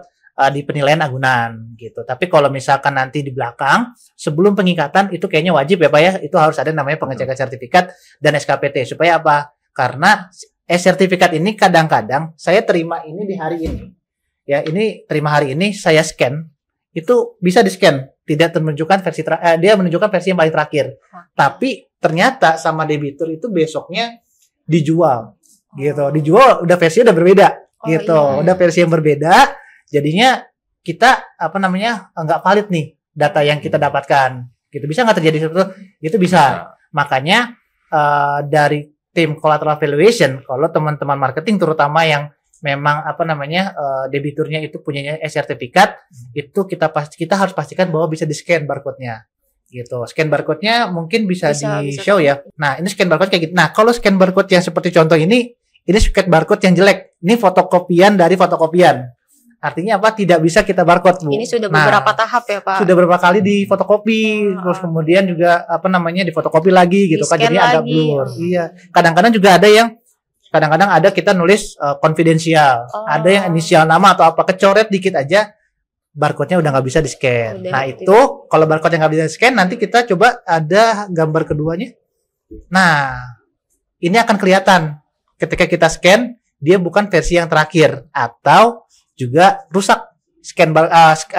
di penilaian agunan gitu. Tapi kalau misalkan nanti di belakang, sebelum pengikatan itu kayaknya wajib ya Pak ya, itu harus ada namanya pengecekan sertifikat dan SKPT. Supaya apa? Karena sertifikat ini kadang-kadang saya terima ini di hari ini. Ya, ini terima hari ini, saya scan. Itu bisa di-scan, tidak menunjukkan versi dia menunjukkan versi yang paling terakhir. Tapi ternyata sama debitur itu besoknya dijual gitu. Dijual udah versi udah berbeda gitu. Iya. Udah versi yang berbeda, jadinya kita nggak valid nih data yang kita dapatkan. Gitu. Bisa nggak terjadi seperti itu? Itu bisa. Makanya dari tim collateral valuation, kalau teman-teman marketing terutama yang memang debiturnya itu punyanya sertifikat, itu kita harus pastikan bahwa bisa di scan barcode-nya gitu. Scan barcode-nya mungkin bisa di show ya. Nah, ini scan barcode kayak gitu. Nah, kalau scan barcode yang seperti contoh ini scan barcode yang jelek. Ini fotokopian dari fotokopian. Artinya apa? Tidak bisa kita barcode, Bu. Ini sudah beberapa tahap ya, Pak. Sudah beberapa kali di fotokopi, terus kemudian juga di fotokopi lagi gitu kan, jadi agak blur. Iya. Kadang-kadang ada kita nulis konfidensial, ada yang inisial nama atau apa, kecoret dikit aja, barcode-nya udah nggak bisa di-scan. Nah itu, kalau barcode yang nggak bisa di-scan, nanti kita coba ada gambar keduanya. Nah, ini akan kelihatan ketika kita scan, dia bukan versi yang terakhir, atau juga rusak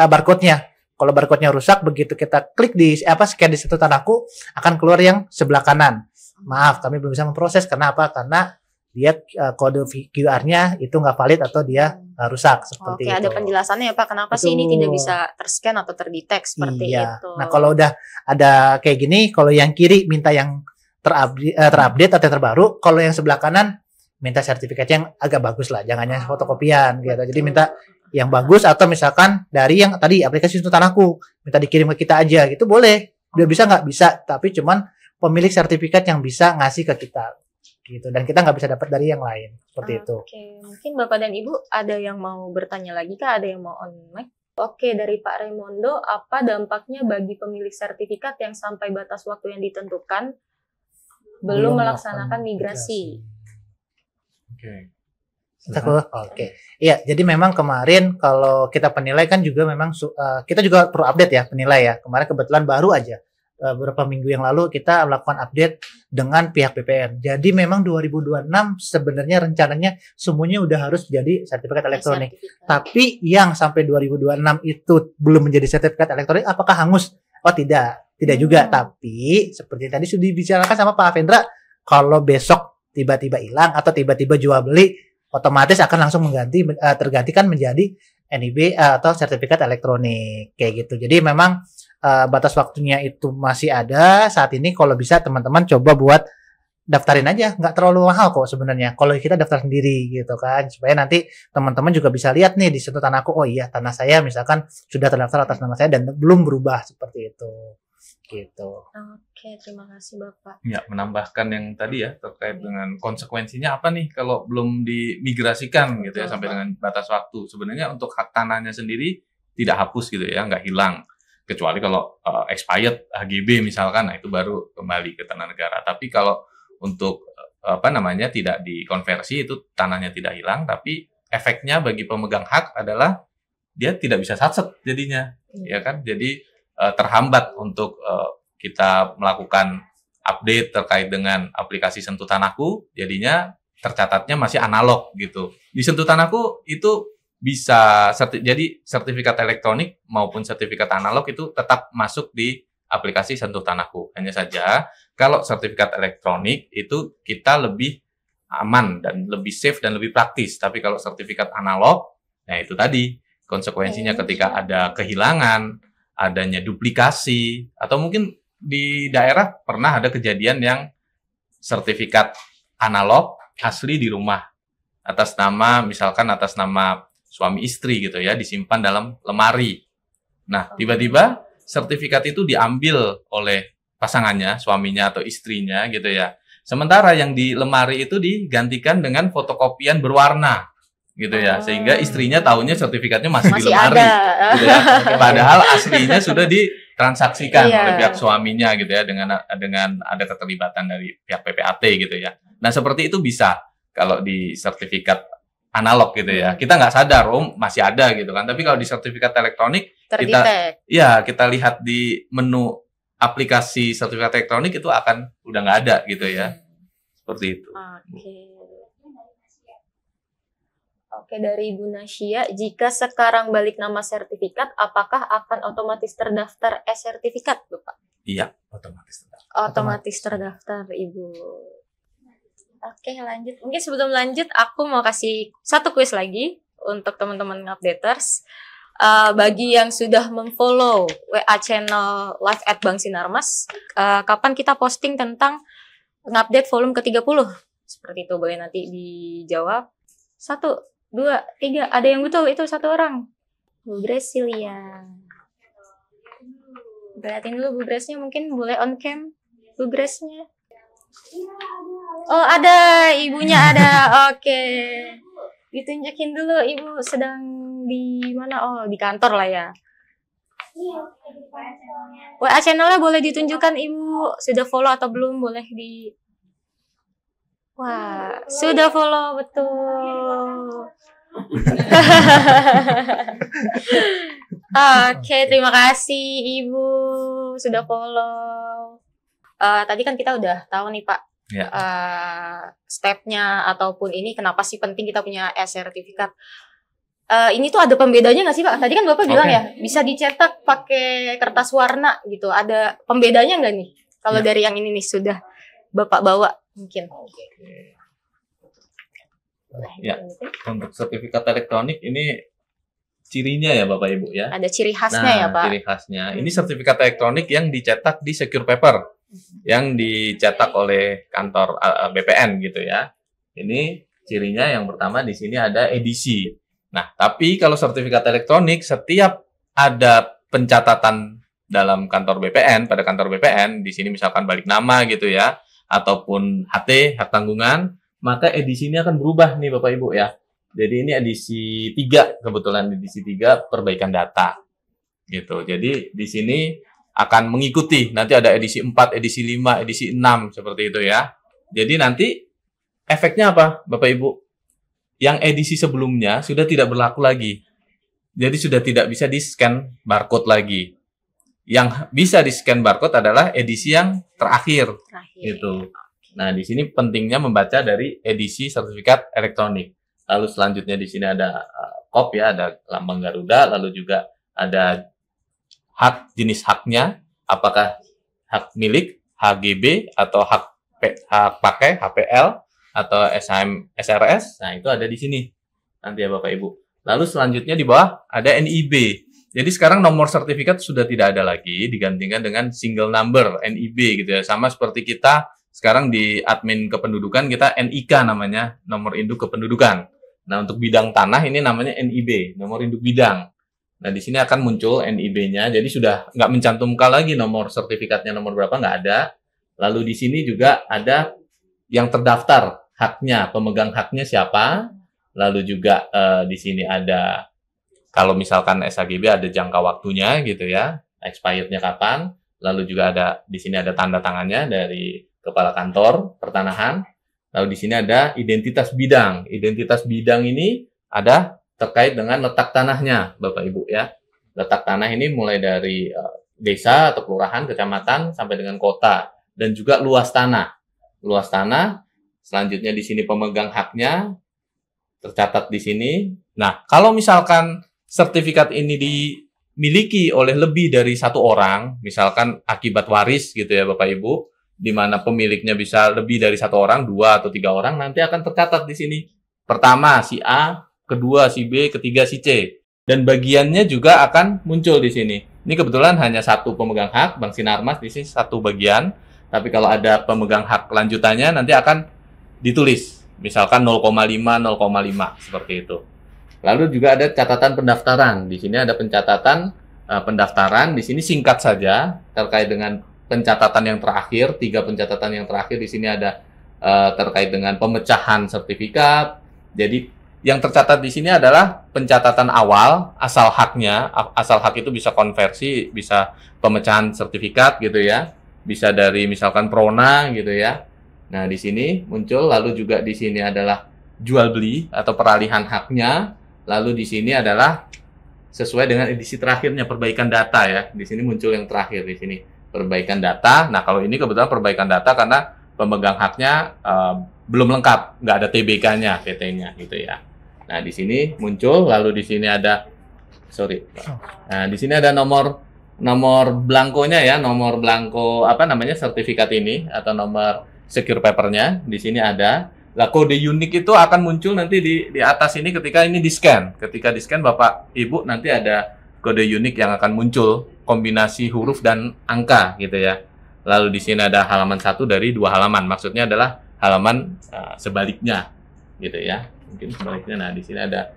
barcode-nya. Kalau barcode-nya rusak, begitu kita klik di scan di situ tanahku, akan keluar yang sebelah kanan. Maaf, kami belum bisa memproses. Karena apa? Karena dia kode QR-nya itu nggak valid atau dia rusak seperti itu. Oke, ada penjelasannya ya Pak, kenapa sih ini tidak bisa terscan atau terdetek seperti itu. Nah, kalau udah ada kayak gini, kalau yang kiri minta yang terupdate atau terbaru, kalau yang sebelah kanan minta sertifikat yang agak bagus lah, jangan yang fotokopian gitu. Jadi minta yang bagus, atau misalkan dari yang tadi aplikasi untuk tanahku, minta dikirim ke kita aja gitu, boleh. Dia bisa nggak? Bisa, tapi cuman pemilik sertifikat yang bisa ngasih ke kita. Gitu, dan kita nggak bisa dapat dari yang lain seperti itu. Oke, mungkin Bapak dan Ibu ada yang mau bertanya lagi kah? Ada yang mau on mic? Oke, dari Pak Raimondo, apa dampaknya bagi pemilik sertifikat yang sampai batas waktu yang ditentukan belum melaksanakan migrasi? Oke. Iya, jadi memang kemarin kalau kita penilai kan juga memang kita juga perlu update ya penilai ya. Kemarin kebetulan baru aja beberapa minggu yang lalu kita melakukan update dengan pihak BPN. Jadi memang 2026 sebenarnya rencananya semuanya udah harus jadi sertifikat elektronik. Tapi yang sampai 2026 itu belum menjadi sertifikat elektronik, apakah hangus? Oh tidak juga. Tapi seperti tadi sudah dibicarakan sama Pak Avendra, kalau besok tiba-tiba hilang atau tiba-tiba jual beli, otomatis akan langsung tergantikan menjadi NIB atau sertifikat elektronik kayak gitu. Jadi memang batas waktunya itu masih ada saat ini. Kalau bisa teman-teman coba buat daftarin aja, nggak terlalu mahal kok sebenarnya kalau kita daftar sendiri gitu kan, supaya nanti teman-teman juga bisa lihat nih di situ tanahku, oh iya tanah saya misalkan sudah terdaftar atas nama saya dan belum berubah seperti itu gitu. Oke, terima kasih Bapak. Ya, menambahkan yang tadi ya terkait dengan konsekuensinya apa nih kalau belum dimigrasikan gitu ya sampai dengan batas waktu. Sebenarnya untuk hak tanahnya sendiri tidak hapus gitu ya, nggak hilang. Kecuali kalau expired HGB misalkan, nah itu baru kembali ke tanah negara. Tapi kalau untuk tidak dikonversi, itu tanahnya tidak hilang, tapi efeknya bagi pemegang hak adalah dia tidak bisa satset jadinya, ya kan? Jadi terhambat untuk kita melakukan update terkait dengan aplikasi Sentuh Tanahku, jadinya tercatatnya masih analog gitu. Di Sentuh Tanahku itu bisa jadi sertifikat elektronik maupun sertifikat analog itu tetap masuk di aplikasi Sentuh Tanahku. Hanya saja kalau sertifikat elektronik itu kita lebih aman dan lebih safe dan lebih praktis. Tapi kalau sertifikat analog, nah itu tadi konsekuensinya ketika ada kehilangan, adanya duplikasi, atau mungkin di daerah pernah ada kejadian yang sertifikat analog asli di rumah misalkan atas nama suami istri gitu ya, disimpan dalam lemari. Nah, tiba-tiba sertifikat itu diambil oleh pasangannya, suaminya atau istrinya gitu ya. Sementara yang di lemari itu digantikan dengan fotokopian berwarna gitu ya, sehingga istrinya tahunya sertifikatnya masih di lemari gitu ya. Padahal aslinya sudah ditransaksikan oleh pihak suaminya gitu ya, dengan ada keterlibatan dari pihak PPAT gitu ya. Nah, seperti itu bisa kalau di sertifikat analog gitu ya. Kita nggak sadar masih ada gitu kan. Tapi kalau di sertifikat elektronik kita lihat di menu aplikasi sertifikat elektronik itu akan udah nggak ada gitu ya. Seperti itu. Oke, dari Ibu Nasya, jika sekarang balik nama sertifikat, apakah akan otomatis terdaftar e-sertifikat, Bapak? Iya, otomatis terdaftar. Otomatis terdaftar, Ibu. Oke, lanjut. Mungkin sebelum lanjut, aku mau kasih satu kuis lagi untuk teman-teman updaters. Bagi yang sudah memfollow WA channel Live at Bank Sinarmas, kapan kita posting tentang ngupdate volume ke-30? Seperti itu, boleh nanti dijawab. 1, 2, 3. Ada yang betul, itu 1 orang. Bu Gresilia. Berartiin dulu Bu Gresnya, mungkin boleh on cam Bu Gresnya. Oh, ada, ibunya ada. Oke. Ditunjukin dulu ibu sedang di mana? Oh, di kantor lah ya. WA channelnya boleh ditunjukkan ibu. Sudah follow atau belum? Boleh di. Wah, sudah follow, betul. Oke, terima kasih ibu sudah follow. Tadi kan kita udah tahu nih Pak, stepnya ataupun ini kenapa sih penting kita punya e-sertifikat. Ini tuh ada pembedanya nggak sih Pak? Tadi kan Bapak bilang ya bisa dicetak pakai kertas warna gitu. Ada pembedanya nggak nih? Kalau dari yang ini nih sudah Bapak bawa mungkin. Ya, untuk sertifikat elektronik ini cirinya ya Bapak Ibu ya. Ada ciri khasnya ya Pak. Ciri khasnya. Ini sertifikat elektronik yang dicetak di secure paper, yang dicetak oleh kantor BPN gitu ya. Ini cirinya yang pertama di sini ada edisi. Nah, tapi kalau sertifikat elektronik setiap ada pencatatan dalam kantor BPN, pada kantor BPN di sini misalkan balik nama gitu ya, ataupun HT, hak tanggungan, maka edisi ini akan berubah nih Bapak Ibu ya. Jadi ini edisi 3, kebetulan edisi 3 perbaikan data gitu. Jadi di sini akan mengikuti, nanti ada edisi 4, edisi 5, edisi 6 seperti itu ya. Jadi nanti efeknya apa Bapak Ibu? Yang edisi sebelumnya sudah tidak berlaku lagi. Jadi sudah tidak bisa di-scan barcode lagi. Yang bisa di-scan barcode adalah edisi yang terakhir. Gitu. Nah, di sini pentingnya membaca dari edisi sertifikat elektronik. Lalu selanjutnya di sini ada KOP ya, ada lambang Garuda, lalu juga ada hak, jenis haknya, apakah hak milik, HGB, atau hak pakai, HPL, atau SHM, SRS. Nah, itu ada di sini. Nanti ya Bapak Ibu. Lalu selanjutnya di bawah ada NIB. Jadi sekarang nomor sertifikat sudah tidak ada lagi, digantikan dengan single number, NIB gitu ya. Sama seperti kita sekarang di admin kependudukan kita NIK namanya, nomor induk kependudukan. Nah, untuk bidang tanah ini namanya NIB, nomor induk bidang. Nah, di sini akan muncul NIB-nya. Jadi sudah nggak mencantumkan lagi nomor sertifikatnya nomor berapa, nggak ada. Lalu di sini juga ada yang terdaftar haknya, pemegang haknya siapa. Lalu juga di sini ada, kalau misalkan SHGB ada jangka waktunya gitu ya, expirednya kapan. Lalu juga ada di sini ada tanda tangannya dari Kepala Kantor Pertanahan. Lalu di sini ada identitas bidang. Identitas bidang ini ada terkait dengan letak tanahnya, Bapak Ibu ya. Letak tanah ini mulai dari desa atau kelurahan, kecamatan sampai dengan kota, dan juga luas tanah. Luas tanah Selanjutnya di sini pemegang haknya tercatat di sini. Nah, kalau misalkan sertifikat ini dimiliki oleh lebih dari satu orang, misalkan akibat waris gitu ya Bapak Ibu, di mana pemiliknya bisa lebih dari satu orang, 2 atau 3 orang, nanti akan tercatat di sini. Pertama si A, kedua si B, ketiga si C. Dan bagiannya juga akan muncul di sini. Ini kebetulan hanya satu pemegang hak, Bank Sinarmas di sini satu bagian. Tapi kalau ada pemegang hak lanjutannya nanti akan ditulis. Misalkan 0,5, 0,5 seperti itu. Lalu juga ada catatan pendaftaran. Di sini ada pencatatan pendaftaran. Di sini singkat saja terkait dengan pencatatan yang terakhir. 3 pencatatan yang terakhir di sini ada terkait dengan pemecahan sertifikat. Jadi yang tercatat di sini adalah pencatatan awal, asal haknya. Asal hak itu bisa konversi, bisa pemecahan sertifikat gitu ya. Bisa dari misalkan Prona gitu ya. Nah, di sini muncul, lalu juga di sini adalah jual beli atau peralihan haknya. Lalu di sini adalah sesuai dengan edisi terakhirnya perbaikan data ya. Di sini muncul yang terakhir di sini perbaikan data. Nah, kalau ini kebetulan perbaikan data karena pemegang haknya belum lengkap, nggak ada TBK-nya, PT-nya gitu ya. Nah, di sini muncul, lalu di sini ada Nah, di sini ada nomor blankonya ya, nomor blanko apa namanya sertifikat ini atau nomor secure papernya di sini ada. Lah kode unik itu akan muncul nanti di atas ini ketika ini di-scan. Ketika di-scan Bapak Ibu nanti ada kode unik yang akan muncul kombinasi huruf dan angka gitu ya. Lalu di sini ada halaman 1 dari 2 halaman. Maksudnya adalah halaman sebaliknya gitu ya. Mungkin sebaliknya. Nah, di sini ada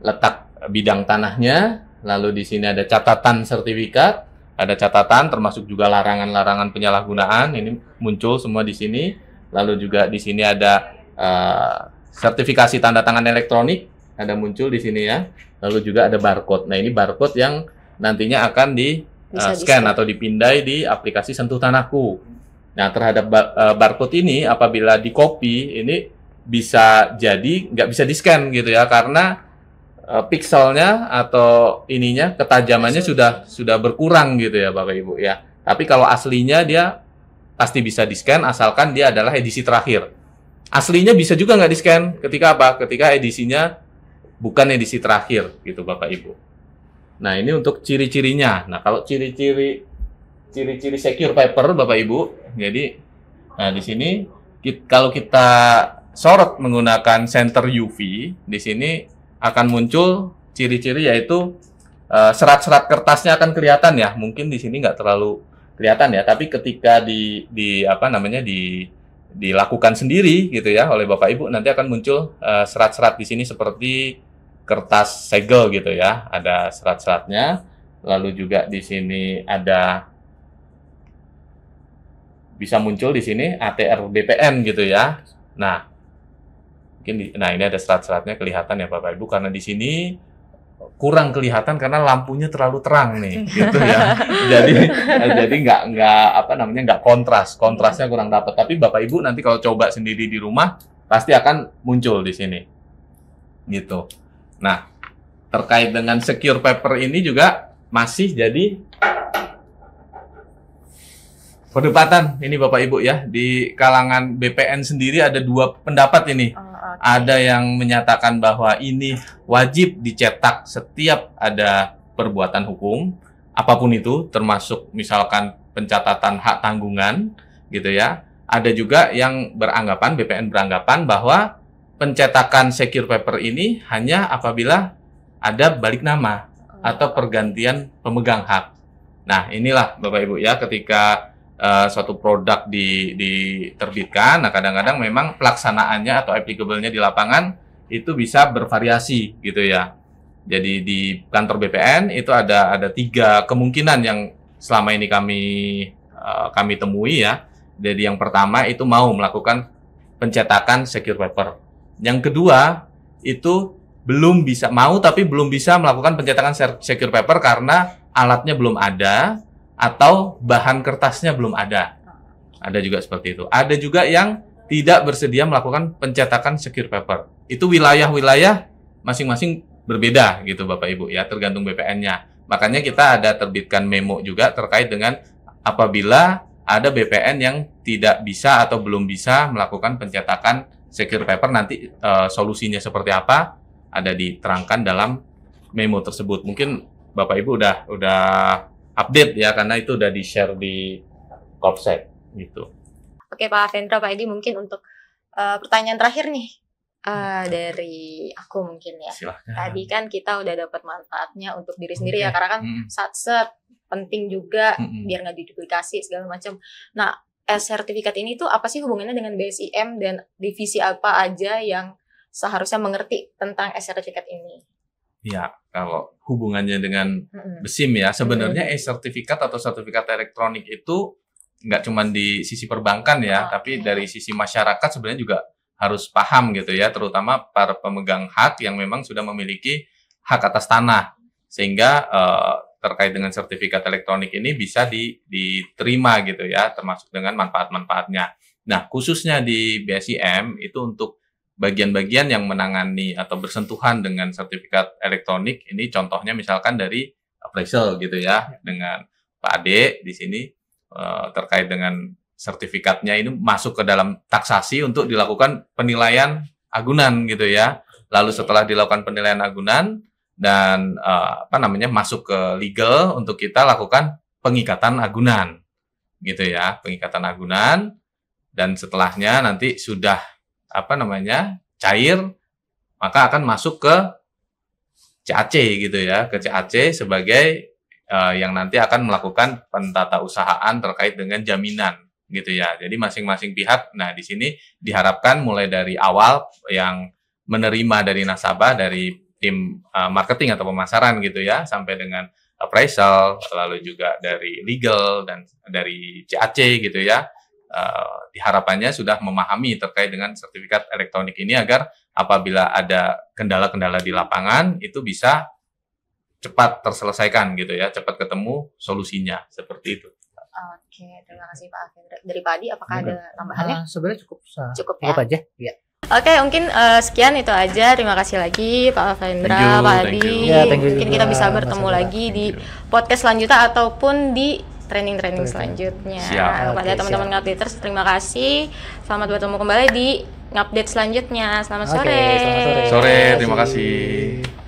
letak bidang tanahnya, lalu di sini ada catatan sertifikat, ada catatan termasuk juga larangan-larangan penyalahgunaan ini muncul semua di sini. Lalu juga di sini ada sertifikasi tanda tangan elektronik ada muncul di sini ya. Lalu juga ada barcode. Nah, ini barcode yang nantinya akan di scan atau dipindai di aplikasi Sentuh Tanahku. Nah, terhadap barcode ini apabila di copy ini bisa jadi nggak bisa di-scan gitu ya, karena pixelnya atau ininya ketajamannya sudah berkurang gitu ya Bapak Ibu ya. Tapi kalau aslinya dia pasti bisa di-scan asalkan dia adalah edisi terakhir. Aslinya bisa juga nggak di-scan ketika apa? Ketika edisinya bukan edisi terakhir gitu Bapak Ibu. Nah, ini untuk ciri-cirinya. Nah, kalau ciri-ciri secure paper Bapak Ibu, jadi nah di sini kalau kita sorot menggunakan senter UV, di sini akan muncul ciri-ciri yaitu serat-serat kertasnya akan kelihatan ya. Mungkin di sini nggak terlalu kelihatan ya, tapi ketika dilakukan sendiri gitu ya oleh Bapak Ibu nanti akan muncul serat-serat di sini seperti kertas segel gitu ya, ada serat-seratnya. Lalu juga di sini ada bisa muncul di sini ATR BPN gitu ya. Nah, ini ada serat-seratnya kelihatan ya Bapak Ibu, karena di sini kurang kelihatan karena lampunya terlalu terang nih gitu ya. jadi nggak kontrasnya kurang dapat. Tapi Bapak Ibu nanti kalau coba sendiri di rumah pasti akan muncul di sini gitu. Nah, terkait dengan secure paper ini juga masih jadi perdebatan ini Bapak Ibu ya. Di kalangan BPN sendiri ada 2 pendapat ini. Ada yang menyatakan bahwa ini wajib dicetak setiap ada perbuatan hukum, apapun itu, termasuk misalkan pencatatan hak tanggungan, gitu ya. Ada juga yang BPN beranggapan bahwa pencetakan secure paper ini hanya apabila ada balik nama atau pergantian pemegang hak. Nah, inilah Bapak Ibu ya, ketika suatu produk diterbitkan, nah kadang-kadang memang pelaksanaannya atau applicable-nya di lapangan itu bisa bervariasi gitu ya. Jadi di kantor BPN itu ada 3 kemungkinan yang selama ini kami temui ya. Jadi yang pertama itu mau melakukan pencetakan secure paper. Yang kedua itu belum bisa tapi belum bisa melakukan pencetakan secure paper karena alatnya belum ada atau bahan kertasnya belum ada. Ada juga seperti itu. Ada juga yang tidak bersedia melakukan pencetakan secure paper. Itu wilayah-wilayah masing-masing berbeda gitu Bapak Ibu ya, tergantung BPN-nya. Makanya kita ada terbitkan memo juga terkait dengan apabila ada BPN yang tidak bisa atau belum bisa melakukan pencetakan secure paper. Nanti solusinya seperti apa ada diterangkan dalam memo tersebut. Mungkin Bapak Ibu udah update ya, karena itu udah di-share di Kopsek gitu. Oke Pak Avendra, Pak Edi, mungkin untuk pertanyaan terakhir nih dari aku mungkin ya. Silahkan. Tadi kan kita udah dapat manfaatnya untuk diri sendiri ya, karena kan satset penting juga biar nggak diduplikasi segala macam. Nah, sertifikat ini tuh apa sih hubungannya dengan BSIM dan divisi apa aja yang seharusnya mengerti tentang sertifikat ini? Ya, kalau hubungannya dengan BSIM ya, sebenarnya sertifikat atau sertifikat elektronik itu nggak cuma di sisi perbankan ya, tapi dari sisi masyarakat sebenarnya juga harus paham gitu ya, terutama para pemegang hak yang memang sudah memiliki hak atas tanah, sehingga terkait dengan sertifikat elektronik ini bisa diterima gitu ya, termasuk dengan manfaat-manfaatnya. Nah, khususnya di BSIM itu untuk bagian-bagian yang menangani atau bersentuhan dengan sertifikat elektronik, ini contohnya misalkan dari appraisal gitu ya, dengan Pak Ade di sini terkait dengan sertifikatnya ini masuk ke dalam taksasi untuk dilakukan penilaian agunan gitu ya. Lalu setelah dilakukan penilaian agunan dan masuk ke legal untuk kita lakukan pengikatan agunan gitu ya, pengikatan agunan, dan setelahnya nanti sudah cair, maka akan masuk ke CAC gitu ya, ke CAC sebagai yang nanti akan melakukan pentatausahaan terkait dengan jaminan gitu ya. Jadi masing-masing pihak, nah di sini diharapkan mulai dari awal yang menerima dari nasabah, dari tim marketing atau pemasaran gitu ya, sampai dengan appraisal, lalu juga dari legal dan dari CAC gitu ya, diharapannya sudah memahami terkait dengan sertifikat elektronik ini agar apabila ada kendala-kendala di lapangan itu bisa cepat terselesaikan gitu ya, cepat ketemu solusinya, seperti itu. Oke, terima kasih Pak Avendra. Dari Pak Adi, apakah ada tambahannya? Sebenarnya cukup ya? aja. Ya. Oke, mungkin sekian itu aja. Terima kasih lagi Pak Avendra, Pak Adi. Mungkin kita bisa bertemu lagi di podcast selanjutnya ataupun di training selanjutnya. Kepada teman-teman Ngupdaters, terima kasih. Selamat bertemu kembali di Ngupdate selanjutnya. Selamat sore. Selamat sore, terima kasih.